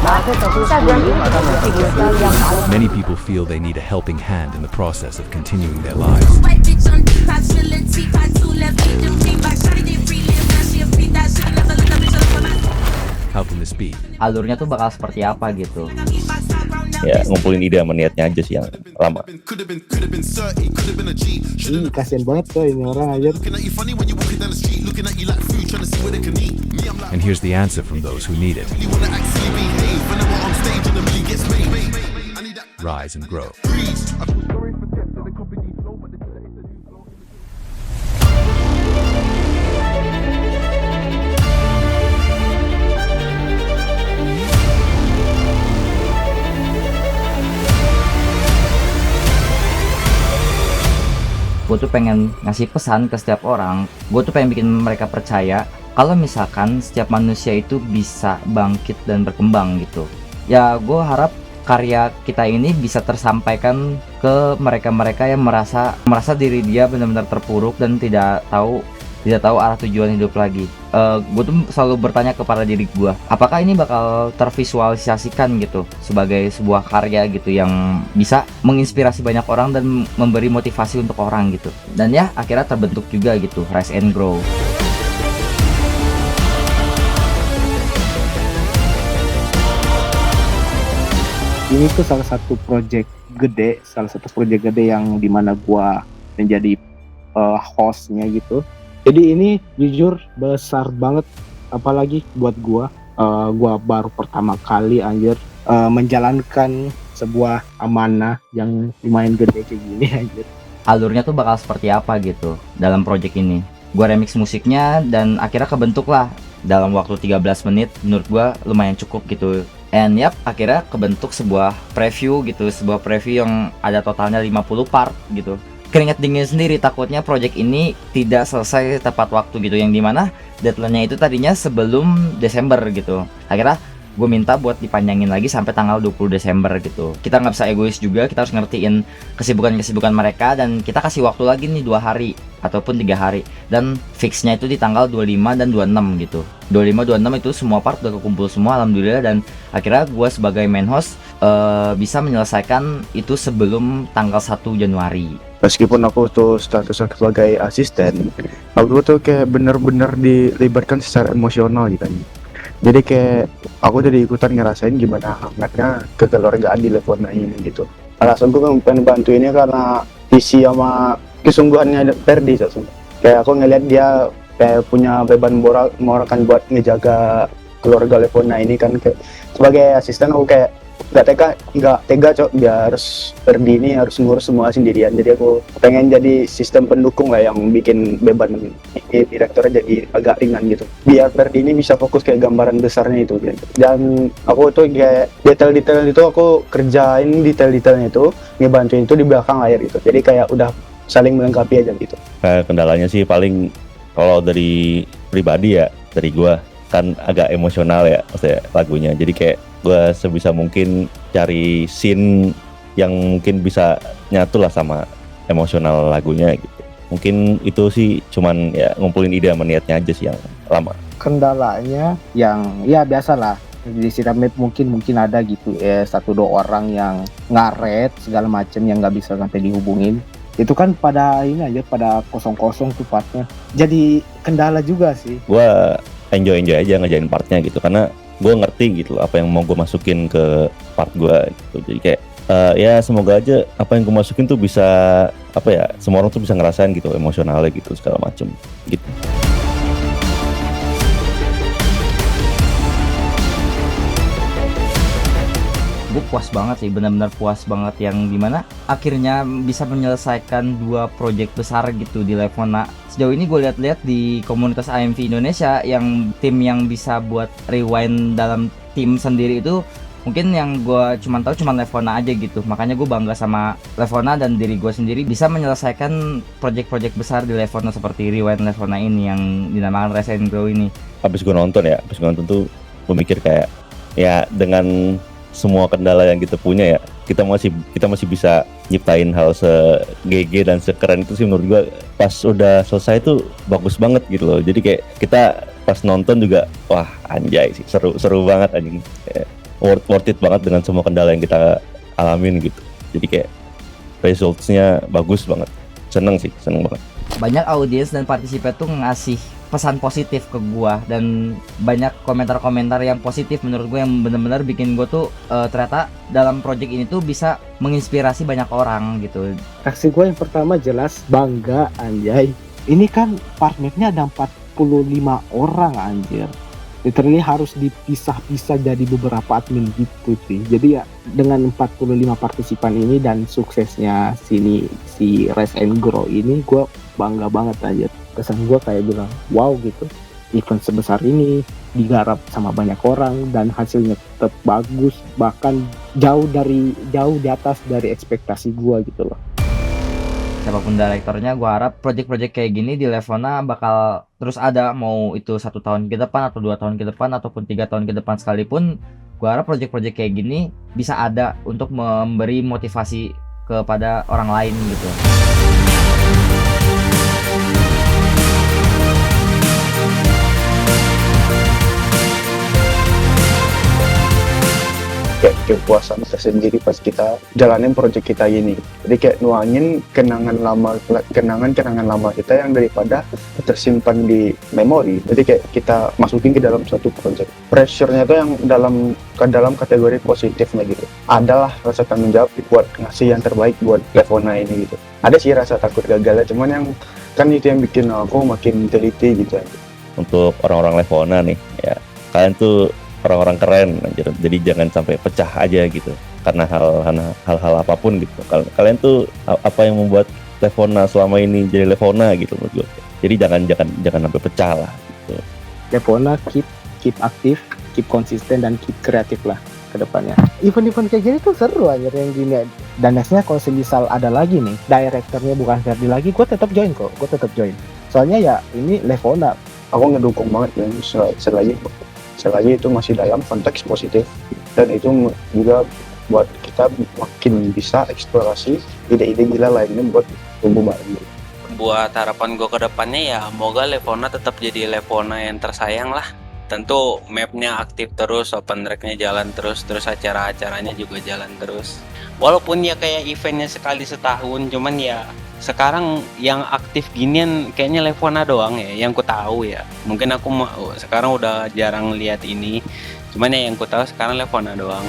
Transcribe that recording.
Many people feel they need a helping hand in the process of continuing their lives. How can this be? Alurnya tuh bakal seperti apa gitu. Ya ngumpulin ide sama niatnya aja sih yang lama. Kasian banget tuh ini orang aja. And here's the answer from those who need it. Rise and grow. Gue tuh pengen ngasih pesan ke setiap orang. Gue tuh pengen bikin mereka percaya kalau misalkan setiap manusia itu bisa bangkit dan berkembang gitu. Ya gue harap karya kita ini bisa tersampaikan ke mereka-mereka yang merasa diri dia benar-benar terpuruk dan tidak tahu arah tujuan hidup lagi. Gue tuh selalu bertanya kepada diri gue, apakah ini bakal tervisualisasikan gitu sebagai sebuah karya gitu yang bisa menginspirasi banyak orang dan memberi motivasi untuk orang gitu. Dan ya akhirnya terbentuk juga gitu, Rise and Grow. Ini tuh salah satu project gede yang dimana gua menjadi hostnya gitu. Jadi ini jujur besar banget, apalagi buat gua baru pertama kali anjir menjalankan sebuah amanah yang lumayan gede kayak gini anjir. Alurnya tuh bakal seperti apa gitu dalam project ini. Gua remix musiknya dan akhirnya kebentuk lah dalam waktu 13 menit, menurut gua lumayan cukup gitu. And yap, akhirnya kebentuk sebuah preview yang ada totalnya 50 part gitu. Keringat dingin sendiri, takutnya project ini tidak selesai tepat waktu gitu, yang dimana deadline-nya itu tadinya sebelum Desember gitu. Akhirnya gue minta buat dipanjangin lagi sampai tanggal 20 Desember gitu. Kita nggak bisa egois juga, kita harus ngertiin kesibukan mereka, dan kita kasih waktu lagi nih 2 hari ataupun 3 hari, dan fixnya itu di tanggal 25 dan 26 gitu. 25-26 itu semua part udah kekumpul semua alhamdulillah, dan akhirnya gue sebagai main host bisa menyelesaikan itu sebelum tanggal 1 Januari. Meskipun aku tuh statusnya sebagai asisten, aku tuh kayak bener-bener dilibatkan secara emosional gitu kan. Jadi kayak aku jadi ikutan ngerasain gimana hangatnya kekeluargaan di Levona ini gitu. Alasan gue pengen bantu ini karena visi sama kesungguhannya Ferdi. Kayak aku ngeliat dia kayak punya beban moral kan buat ngejaga keluarga Levona ini kan. Kayak sebagai asisten aku kayak nggak tega cok, dia harus Ferdi ini harus ngurus semua sendirian. Jadi aku pengen jadi sistem pendukung lah yang bikin beban direkturnya jadi agak ringan gitu, biar Ferdi ini bisa fokus kayak gambaran besarnya itu gitu. Dan aku tuh kayak detail-detail itu aku kerjain, detail-detailnya itu ngebantuin itu di belakang layar gitu, jadi kayak udah saling melengkapi aja gitu. Kendalanya sih paling kalau dari pribadi ya, dari gua kan agak emosional ya maksudnya lagunya, jadi kayak gue sebisa mungkin cari scene yang mungkin bisa nyatu lah sama emosional lagunya gitu. Mungkin itu sih cuman ya ngumpulin ide sama niatnya aja sih yang lama. Kendalanya yang ya biasalah di Sitamet mungkin ada gitu ya, 1-2 orang yang ngaret segala macam yang nggak bisa sampai dihubungin. Itu kan pada ini aja pada kosong tuh partnya. Jadi kendala juga sih. Gue enjoy aja ngerjain partnya gitu, karena gue ngerti gitu loh apa yang mau gue masukin ke part gue gitu. Jadi kayak ya semoga aja apa yang gue masukin tuh bisa apa ya, semua orang tuh bisa ngerasain gitu emosionalnya gitu segala macem gitu. Gue puas banget sih, benar-benar puas banget, yang dimana akhirnya bisa menyelesaikan 2 project besar gitu di Levona. Sejauh ini gue lihat-lihat di komunitas AMV Indonesia, yang tim yang bisa buat rewind dalam tim sendiri itu mungkin yang gue tahu cuma Levona aja gitu. Makanya gue bangga sama Levona dan diri gue sendiri bisa menyelesaikan project-project besar di Levona seperti Rewind Levona ini yang dinamakan Rise and Grow ini. Habis gue nonton tuh gue mikir kayak ya dengan semua kendala yang kita punya ya, kita masih bisa nyiptain hal se-GG dan sekeren itu sih menurut gua. Pas udah selesai tuh bagus banget gitu loh. Jadi kayak kita pas nonton juga wah anjay sih, seru banget anjing. worth it banget dengan semua kendala yang kita alamin gitu. Jadi kayak results-nya bagus banget. Seneng banget. Banyak audiens dan partisipan tuh ngasih pesan positif ke gua, dan banyak komentar-komentar yang positif menurut gue yang bener-bener bikin gue tuh ternyata dalam project ini tuh bisa menginspirasi banyak orang gitu. Reaksi gue yang pertama jelas bangga anjay. Ini kan partnernya ada 45 orang anjir. Literally harus dipisah-pisah jadi beberapa admin gitu sih. Jadi ya dengan 45 partisipan ini dan suksesnya si Rise and Grow ini, gue bangga banget aja. Kesan gue kayak bilang wow gitu, event sebesar ini digarap sama banyak orang dan hasilnya tetap bagus, bahkan jauh di atas dari ekspektasi gue gitu loh. Siapapun direkturnya, gue harap project-project kayak gini di Levona bakal terus ada, mau itu 1 tahun ke depan atau 2 tahun ke depan ataupun 3 tahun ke depan sekalipun. Gue harap project-project kayak gini bisa ada untuk memberi motivasi kepada orang lain gitu. Kayak kepuasan tersendiri pas kita jalanin project kita ini. Jadi kayak nuangin kenangan lama kita yang daripada tersimpan di memori. Jadi kayak kita masukin ke dalam suatu project. Pressure-nya tuh yang ke dalam kategori positifnya gitu. Adalah rasa tanggung jawab buat ngasih yang terbaik buat Levona ini gitu. Ada sih rasa takut gagalnya, cuman yang kan itu yang bikin aku makin teliti gitu. Untuk orang-orang Levona nih ya, kalian tuh orang-orang keren anjir. Jadi jangan sampai pecah aja gitu karena hal-hal apapun gitu. Kalian tuh apa yang membuat Levona selama ini jadi Levona gitu menurut gue. Jadi jangan sampai pecah lah gitu. Levona keep aktif, keep konsisten, dan keep kreatif lah ke depannya. Event-event kayak gini tuh seru aja yang gini. Dan nextnya kalau semisal ada lagi nih, direkturnya bukan Ferdi lagi, gue tetap join kok. Soalnya ya ini Levona. Aku ngedukung banget ya selagi itu masih dalam konteks positif, dan itu juga buat kita makin bisa eksplorasi ide-ide gila lainnya buat tumbuh bareng. Buat harapan gue ke depannya ya moga Levona tetap jadi Levona yang tersayang lah. Tentu mapnya aktif terus, open tracknya jalan terus acara-acaranya juga jalan terus. Walaupun ya kayak eventnya sekali setahun, cuman ya sekarang yang aktif ginian kayaknya Levona doang ya yang ku tahu ya. Mungkin aku sekarang udah jarang lihat ini, cuman ya yang ku tahu sekarang Levona doang.